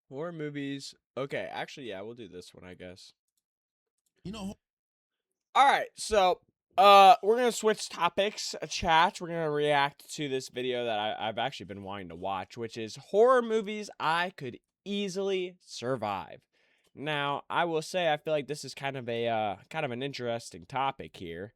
Horror movies. Okay, actually, yeah, we'll do this one, I guess. You know, All right, so we're gonna switch topics. Chat. We're gonna react to this video that I've actually been wanting to watch, which is horror movies I could easily survive. Now, I will say I feel like this is kind of a kind of an interesting topic here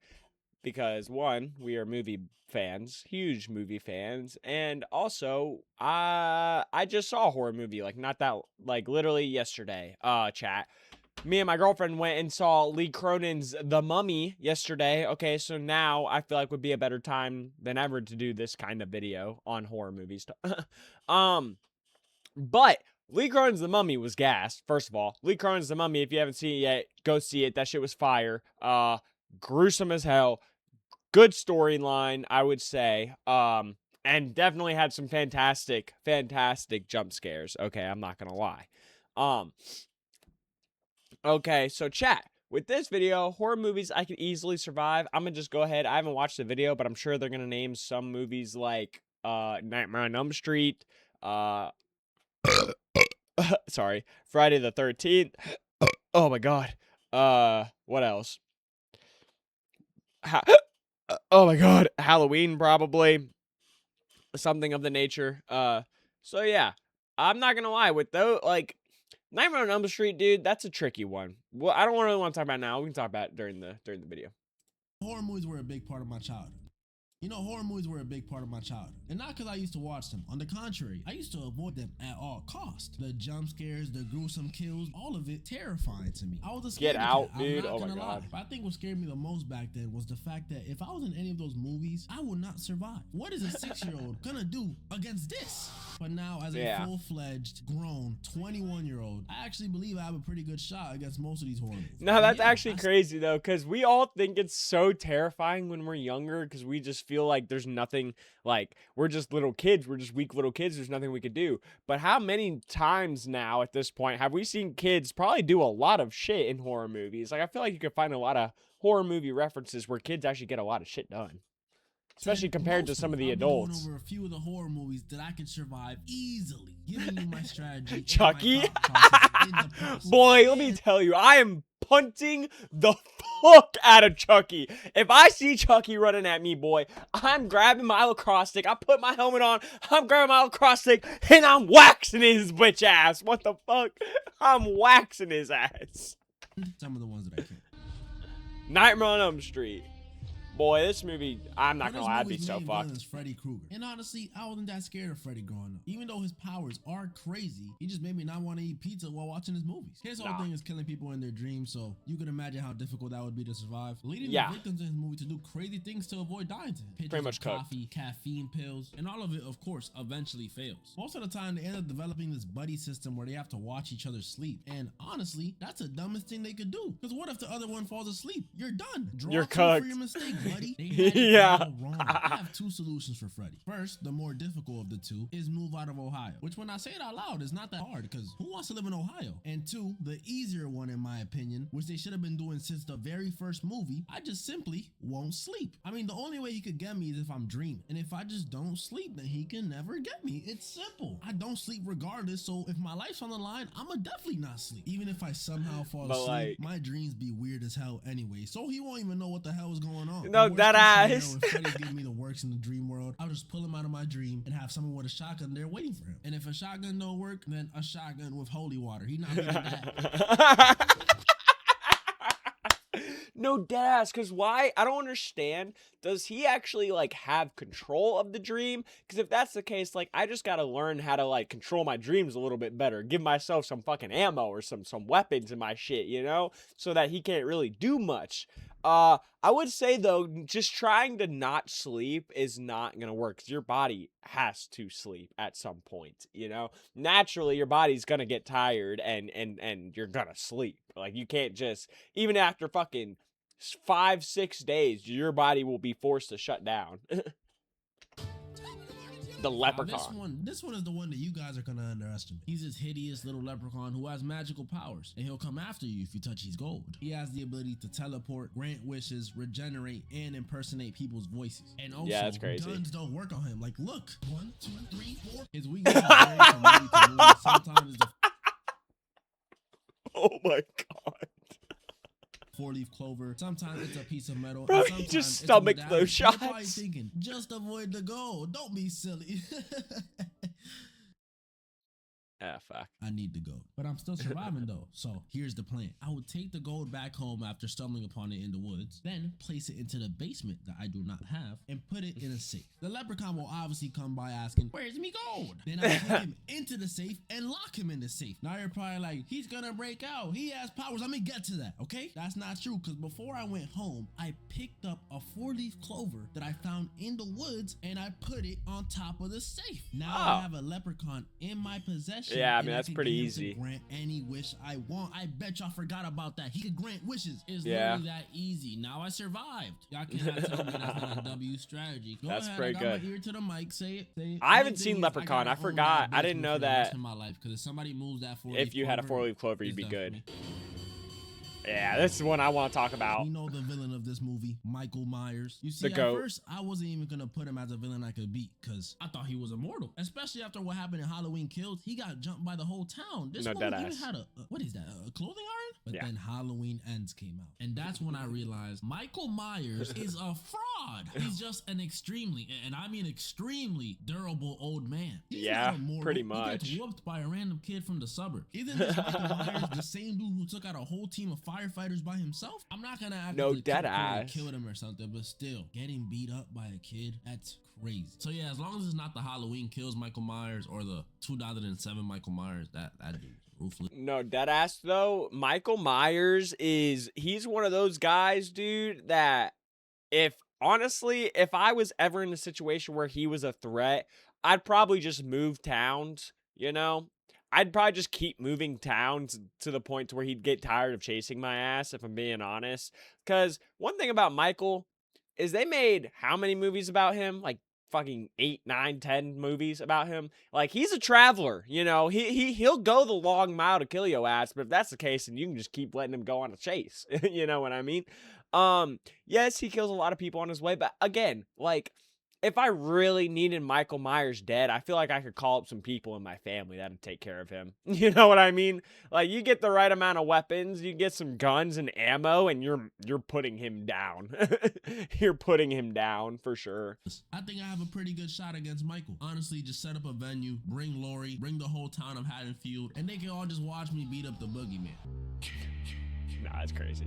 because one, we are movie fans, huge movie fans, and also I just saw a horror movie like not that like literally yesterday. Chat. Me and my girlfriend went and saw Lee Cronin's The Mummy yesterday. Okay, so now I feel like would be a better time than ever to do this kind of video on horror movies. um, but Lee Cronin's The Mummy was gas. First of all, Lee Cronin's The Mummy. If you haven't seen it yet, go see it. That shit was fire. Gruesome as hell. Good storyline, I would say. And definitely had some fantastic jump scares. Okay, I'm not gonna lie. Um, Okay, so chat. With this video, horror movies I could easily survive. I'm gonna just go ahead. I haven't watched the video, but I'm sure they're gonna name some movies like Nightmare on Elm Street, uh sorry, Friday the 13th. Oh my god. What else? Ha oh my god, Halloween probably. Something of the nature. So yeah. I'm not gonna lie, with those like Nightmare on Elm Street, dude, that's a tricky one. Well, I don't really want to talk about it now. We can talk about it during the video. horror movies were a big part of my childhood. Horror movies were a big part of my childhood. And not because I used to watch them. On the contrary, I used to avoid them at all costs. The jump scares, the gruesome kills, all of it terrifying to me. I was a Get scaredy out, cat. dude. I'm Oh not my gonna lie. god. But I think what scared me the most back then was the fact that if I was in any of those movies, I would not survive. What is a 6-year-old gonna do against this? But now, as a Yeah. full-fledged, grown 21-year-old, I actually believe I have a pretty good shot against most of these horror movies. No, And that's yeah, actually crazy though, because we all think it's so terrifying when we're younger, because we just feel like there's nothing, like we're just little kids, we're just weak little kids. There's nothing we could do. But how many times now at this point have we seen kids probably do a lot of shit in horror movies? Like I feel like you could find a lot of horror movie references where kids actually get a lot of shit done, especially compared to some of the I'll be going adults. over a few of the horror movies that I can survive easily, giving you my strategy. Chucky? And my thought process in the process. Boy, let me tell you, I am punting the fuck out of Chucky. If I see Chucky running at me, boy, I'm grabbing my lacrosse stick. I put my helmet on. I'm grabbing my lacrosse stick, and I'm waxing his bitch ass. What the fuck? I'm waxing his ass. Some of the ones that I can't. Nightmare on Elm Street. Boy, this movie, I'm not gonna lie, I'd be so fucked. Freddy Krueger. And honestly, I wasn't that scared of Freddy growing up. Even though his powers are crazy, he just made me not want to eat pizza while watching his movies. His whole thing is killing people in their dreams, so you can imagine how difficult that would be to survive. Leading the victims in his movie to do crazy things to avoid dying to him. Pretty much coffee, caffeine pills, and all of it, of course, eventually fails. Most of the time, they end up developing this buddy system where they have to watch each other sleep. And honestly, that's the dumbest thing they could do. Because what if the other one falls asleep? You're done. You're cooked. For your mistake, buddy. Yeah. Wrong. I have two solutions for Freddy. First, the more difficult of the two is move out of Ohio, which when I say it out loud is not that hard because who wants to live in Ohio? And two, the easier one in my opinion, which they should have been doing since the very first movie, I just simply won't sleep. I mean, the only way he could get me is if I'm dreaming. And if I just don't sleep, then he can never get me. It's simple. I don't sleep regardless, so if my life's on the line, I'ma definitely not sleep. Even if I somehow fall asleep, my dreams be weird as hell anyway, so he won't even know what the hell is going on. No, that ass. If Freddy's giving me the works in the dream world, I'll just pull him out of my dream and have someone with a shotgun there waiting for him. And if a shotgun don't work, then a shotgun with holy water. He not getting that. No, deadass, because why? I don't understand. Does he actually, like, have control of the dream? Because if that's the case, like, I just gotta learn how to, like, control my dreams a little bit better. Give myself some fucking ammo or some weapons in my shit, you know? So that he can't really do much. I would say, though, just trying to not sleep is not gonna work, because your body has to sleep at some point, you know? Naturally, your body's gonna get tired, and you're gonna sleep. Like, you can't just, even after fucking 5-6 days, your body will be forced to shut down. The leprechaun. This one is the one that you guys are gonna underestimate. He's this hideous little leprechaun who has magical powers, and he'll come after you if you touch his gold. He has the ability to teleport, grant wishes, regenerate, and impersonate people's voices. And also, yeah, that's crazy. Guns don't work on him. Like, look, 1, 2, 3, 4. His weakness is very from movie to movie. Sometimes it's my god. 4-leaf clover. Sometimes it's a piece of metal. Bro, and he sometimes just it's a stomached medallion. those You're probably shots. thinking, just avoid the gold. Don't be silly. Ah, fuck. I need the gold. But I'm still surviving though. So here's the plan. I would take the gold back home after stumbling upon it in the woods, then place it into the basement that I do not have and put it in a safe. The leprechaun will obviously come by asking, where's me gold? Then I take him into the safe and lock him in the safe. Now you're probably like, he's gonna break out. He has powers. Let me get to that, okay? That's not true, because before I went home, I picked up a 4-leaf clover that I found in the woods and I put it on top of the safe. Now I have a leprechaun in my possession. Yeah, I mean, and that's can pretty get him easy. to grant any wish I want. I bet y'all forgot about that. He could grant wishes. It's Yeah. literally that easy. Now I survived. Y'all cannot tell me that's not a W strategy. Go That's ahead, pretty I got good. my ear to the mic. Say it. Say it. I haven't Only thing seen is, Leprechaun. gotta I own forgot. that I didn't bitch know for the rest that. of my life, because if somebody moves that 4-leaf If you had a clover, 4-leaf clover, you'd it's be done good. for me. Yeah, this is one I want to talk about. You know the villain of this movie, Michael Myers. You see, The at GOAT. first, I wasn't even gonna put him as a villain I could beat, because I thought he was immortal. Especially after what happened in Halloween Kills. He got jumped by the whole town. This No, one even deadass. had what is that, a clothing iron? But Yeah. then Halloween Ends came out. And that's when I realized Michael Myers is a fraud. He's just an extremely, and I mean extremely, durable old man. He's Yeah, not immortal. pretty He much. gets whooped by a random kid from the suburbs. Isn't this Michael Myers the same dude who took out a whole team of firefighters by himself? I'm not gonna actively dead kill ass. killed him or something, but still, getting beat up by a kid, that's crazy. So yeah, as long as it's not the Halloween Kills Michael Myers or the 2007 Michael Myers, that dude's ruthless. No, deadass though. Michael Myers he's one of those guys, dude, that if I was ever in a situation where he was a threat, I'd probably just move towns, you know? I'd probably just keep moving towns to the point to where he'd get tired of chasing my ass, if I'm being honest. Because one thing about Michael is they made how many movies about him? Like fucking 8, 9, 10 movies about him. Like, he's a traveler, you know? He'll go the long mile to kill your ass, but if that's the case, then you can just keep letting him go on a chase. You know what I mean? Yes, he kills a lot of people on his way, but again, like, if I really needed Michael Myers dead, I feel like I could call up some people in my family that'd take care of him. You know what I mean? Like, you get the right amount of weapons, you get some guns and ammo, and you're putting him down. You're putting him down for sure. I think I have a pretty good shot against Michael. Honestly, just set up a venue, bring Lori, bring the whole town of Haddonfield, and they can all just watch me beat up the boogeyman. Nah, that's crazy.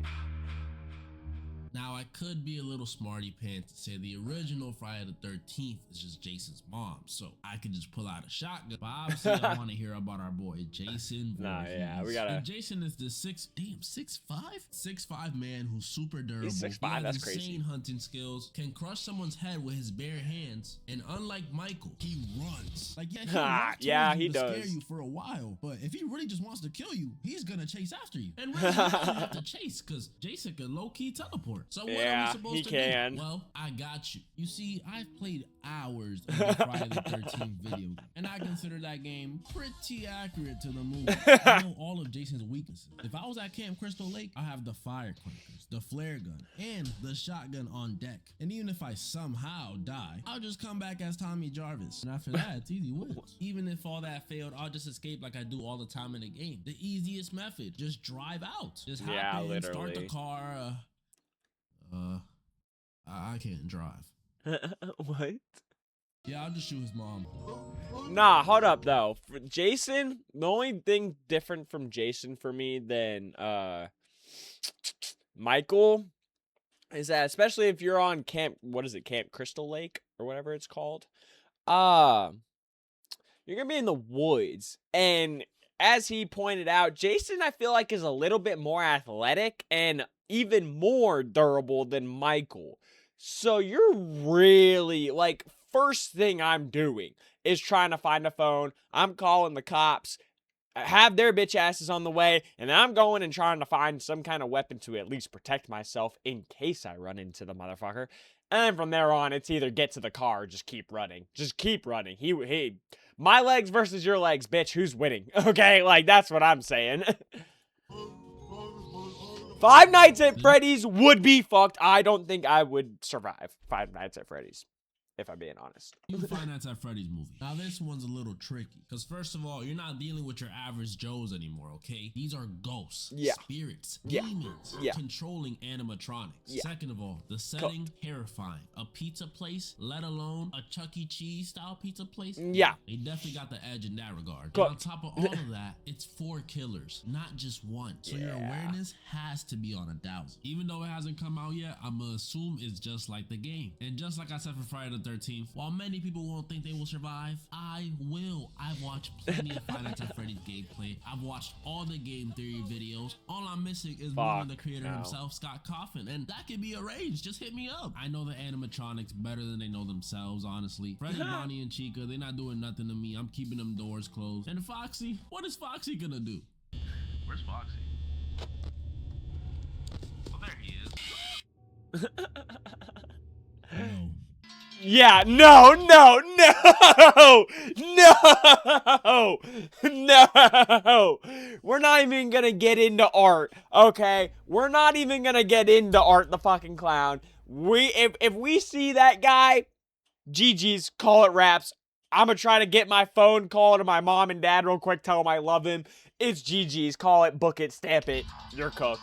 Now, I could be a little smarty pants to say the original Friday the 13th is just Jason's mom, so I could just pull out a shotgun. But obviously, I want to hear about our boy Jason. Nah, yeah, we gotta. And Jason is the 6'5" man who's super durable. He's 6'5", He has that's insane crazy. hunting skills, can crush someone's head with his bare hands, and unlike Michael, he runs. Like, yeah, he runs Yeah, towards he you to scare does. you for a while, but if he really just wants to kill you, he's gonna chase after you. And really, you don't have to chase, because Jason can low-key teleport. So what are Yeah, we supposed he to can. do? Well, I got you. You see, I've played hours of the Friday the 13th video game, and I consider that game pretty accurate to the movie. I know all of Jason's weaknesses. If I was at Camp Crystal Lake, I have the firecrackers, the flare gun, and the shotgun on deck. And even if I somehow die, I'll just come back as Tommy Jarvis. And after that, it's easy wins. Even if all that failed, I'll just escape like I do all the time in the game. The easiest method, just drive out. Just hop Yeah, in, start the literally. car. I can't drive. What? Yeah, I'll just shoot his mom. Nah, hold up though. For Jason, the only thing different from Jason for me than Michael is that, especially if you're on Camp Crystal Lake or whatever it's called, you're gonna be in the woods, and as he pointed out, Jason, I feel like, is a little bit more athletic and even more durable than Michael. So you're really, like, first thing I'm doing is trying to find a phone. I'm calling the cops, have their bitch asses on the way, and then I'm going and trying to find some kind of weapon to at least protect myself in case I run into the motherfucker. And then from there on, it's either get to the car or just keep running. Just keep running. He my legs versus your legs, bitch. Who's winning? Okay, like, that's what I'm saying. Five Nights at Freddy's would be fucked. I don't think I would survive Five Nights at Freddy's. if I'm being honest. You Five Nights at Freddy's movie. Now this one's a little tricky because first of all, you're not dealing with your average Joes anymore, okay? These are ghosts, Yeah. spirits, Yeah. demons, Yeah. controlling animatronics. Yeah. Second of all, the setting terrifying. A pizza place, let alone a Chuck E. Cheese style pizza place. Yeah. They definitely got the edge in that regard. And Cooked. on top of all of that, it's 4 killers, not just one. So your Yeah. awareness has to be on 1,000. Even though it hasn't come out yet, I'ma assume it's just like the game. And just like I said for Friday the 13th, while many people won't think they will survive, I will. I've watched plenty of Five Nights at Freddy's gameplay. I've watched all the game theory videos. All I'm missing is one of the creator himself, Scott Coffin, and that can be arranged. Just hit me up. I know the animatronics better than they know themselves, honestly. Freddy, Bonnie, and Chica, they're not doing nothing to me. I'm keeping them doors closed. And Foxy, what is Foxy gonna do? Where's Foxy? Oh, there he is. No. Yeah, no, we're not even gonna get into Art, okay? We're not even gonna get into Art the fucking clown. If we see that guy, GG's, call it wraps. I'm gonna try to get my phone call to my mom and dad real quick, tell them I love him. It's GG's, call it, book it, stamp it. You're cooked.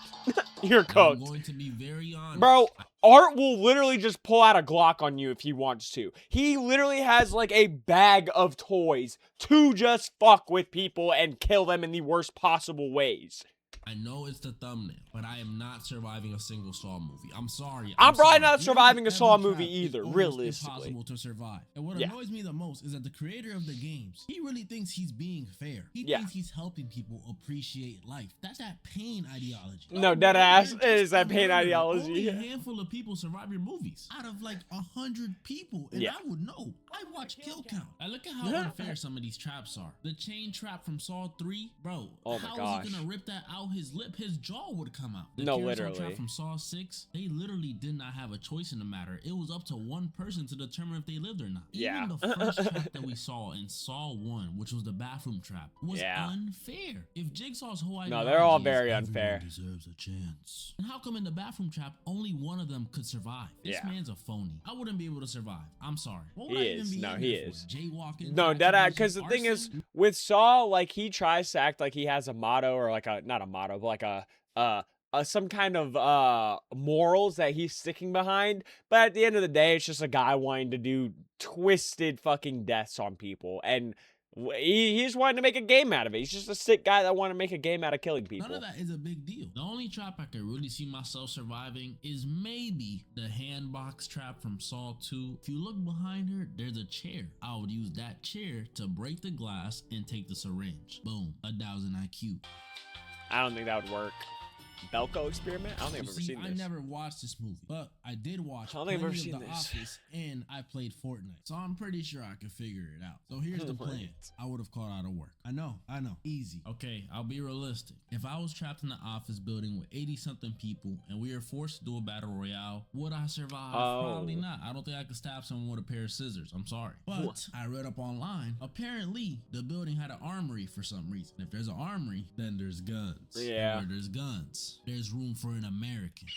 You're cooked. I'm going to be very honest. Bro, Art will literally just pull out a Glock on you if he wants to. He literally has like a bag of toys to just fuck with people and kill them in the worst possible ways. I know it's the thumbnail, but I am not surviving a single Saw movie. I'm sorry. I'm probably sorry. not surviving a Saw Every movie trap is either, almost realistically. Impossible to survive. And what Yeah. annoys me the most is that the creator of the games, he really thinks he's being fair. He Yeah. thinks he's helping people appreciate life. That's that pain ideology. No, bro, deadass, you're it is just that a pain murderer. ideology. Only a handful of people survive your movies out of like 100 people, and Yeah. I would know. I watch Kill Count. I look at how unfair some of these traps are. The chain trap from Saw 3, bro. Oh my how gosh. is he gonna rip that out his lip? His jaw would come out. The No, carousel literally. trap from Saw 6, they literally did not have a choice in the matter. It was up to one person to determine if they lived or not. Yeah. Even the first trap that we saw in Saw 1, which was the bathroom trap, was Yeah. unfair. If Jigsaw's whole No, ideology they're all is very everyone unfair. deserves a chance, and how come in the bathroom trap only one of them could survive? This Yeah. man's a phony. I wouldn't be able to survive. I'm sorry. What would He I even is. be No, in he there for? is. Jaywalking. No, deadass, because the thing is, arson? with Saw, like, he tries to act like he has a motto, or like a, not a motto, but like some kind of morals that he's sticking behind, but at the end of the day, it's just a guy wanting to do twisted fucking deaths on people, and he just wanted to make a game out of it. He's just a sick guy that wanted to make a game out of killing people. None of that is a big deal. The only trap I could really see myself surviving is maybe the hand box trap from Saw 2. If you look behind her, there's a chair. I would use that chair to break the glass and take the syringe. Boom, 1,000 IQ. I don't think that would work. Belko experiment? I don't think I've You ever see, seen I this. never watched this movie, but I did watch I don't think I've ever plenty seen of The this. Office, and I played Fortnite, so I'm pretty sure I could figure it out. So here's the plan. I would have called out of work. I know, easy. Okay, I'll be realistic. If I was trapped in the office building with 80-something people, and we were forced to do a battle royale, would I survive? Probably not. I don't think I could stab someone with a pair of scissors. I'm sorry. But I read up online, apparently the building had an armory for some reason. If there's an armory, then there's guns. Yeah. And where there's guns, there's room for an American.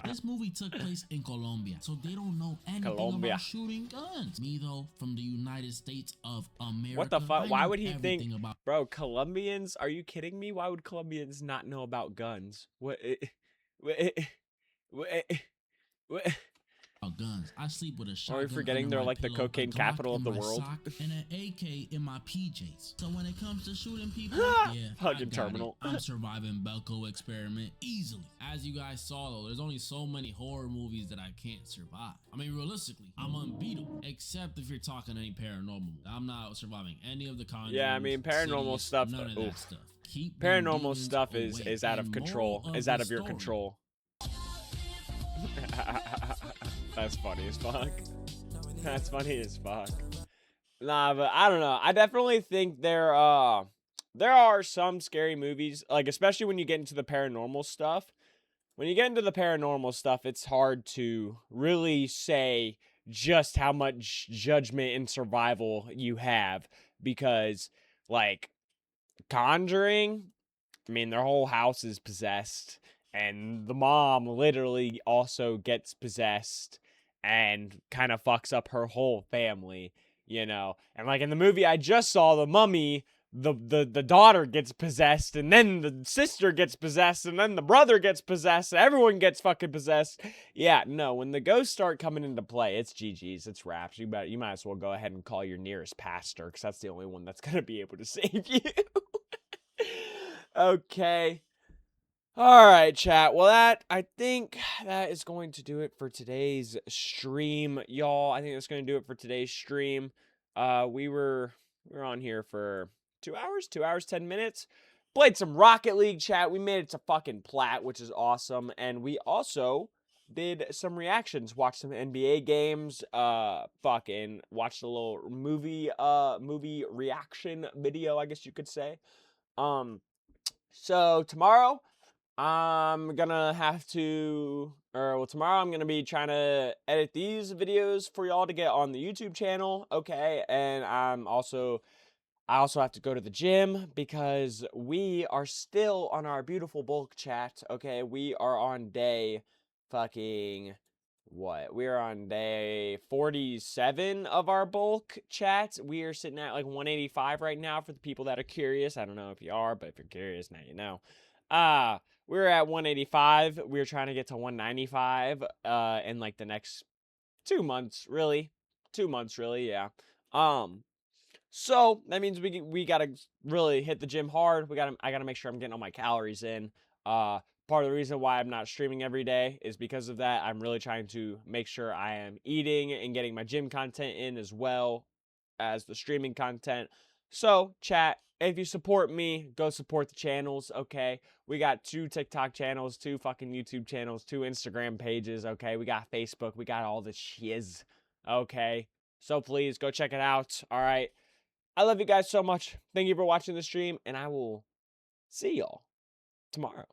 This movie took place in Colombia, so they don't know anything Colombia. about shooting guns. Me though, from the United States of America. What the fuck? I Why know would he think, everything about bro, Colombians? Are you kidding me? Why would Colombians not know about guns? What? What? guns. I sleep with a Are shotgun. we forgetting under they're my like the pillow, cocaine a Glock capital of in the my world? sock, and an AK in my PJs. So when it comes to shooting people, yeah, Fucking I got terminal. it. I'm surviving Belko experiment easily. As you guys saw though, there's only so many horror movies that I can't survive. I mean, realistically, I'm unbeatable. Except if you're talking any paranormal. I'm not surviving any of the Conjuring. Yeah, I mean, paranormal stuff, None of oof. that stuff. Keep them Paranormal demons stuff away. is out of And control. moral Is of out the of your story. control. That's funny as fuck. That's funny as fuck. Nah, but I don't know. I definitely think there are some scary movies, like especially when you get into the paranormal stuff. When you get into the paranormal stuff, it's hard to really say just how much judgment and survival you have, because like Conjuring, I mean, their whole house is possessed, and the mom literally also gets possessed and kind of fucks up her whole family, you know. And like in the movie I just saw, The Mummy, the daughter gets possessed, and then the sister gets possessed, and then the brother gets possessed, and everyone gets fucking possessed. Yeah, no, when the ghosts start coming into play, it's GG's, it's wraps. You might as well go ahead and call your nearest pastor, because that's the only one that's gonna be able to save you. Okay. All right, chat. Well, I think that is going to do it for today's stream, y'all. I think that's going to do it for today's stream. We were on here for 2 hours, 10 minutes. Played some Rocket League, chat. We made it to fucking plat, which is awesome. And we also did some reactions, watched some NBA games, fucking watched a little movie reaction video, I guess you could say. So tomorrow I'm gonna have to, tomorrow I'm gonna be trying to edit these videos for y'all to get on the YouTube channel, okay? And I also have to go to the gym because we are still on our beautiful bulk, chat, okay? We are on day fucking, what? We are on day 47 of our bulk, chat. We are sitting at like 185 right now for the people that are curious. I don't know if you are, but if you're curious, now you know. We're at 185. We're trying to get to 195 in like the next 2 months, really. 2 months, really, yeah. So that means we gotta really hit the gym hard. I gotta make sure I'm getting all my calories in. Part of the reason why I'm not streaming every day is because of that. I'm really trying to make sure I am eating and getting my gym content in as well as the streaming content. So, chat, if you support me, go support the channels, okay? We got 2 TikTok channels, 2 fucking YouTube channels, 2 Instagram pages, okay? We got Facebook, we got all the shiz, okay? So please, go check it out, all right? I love you guys so much. Thank you for watching the stream, and I will see y'all tomorrow.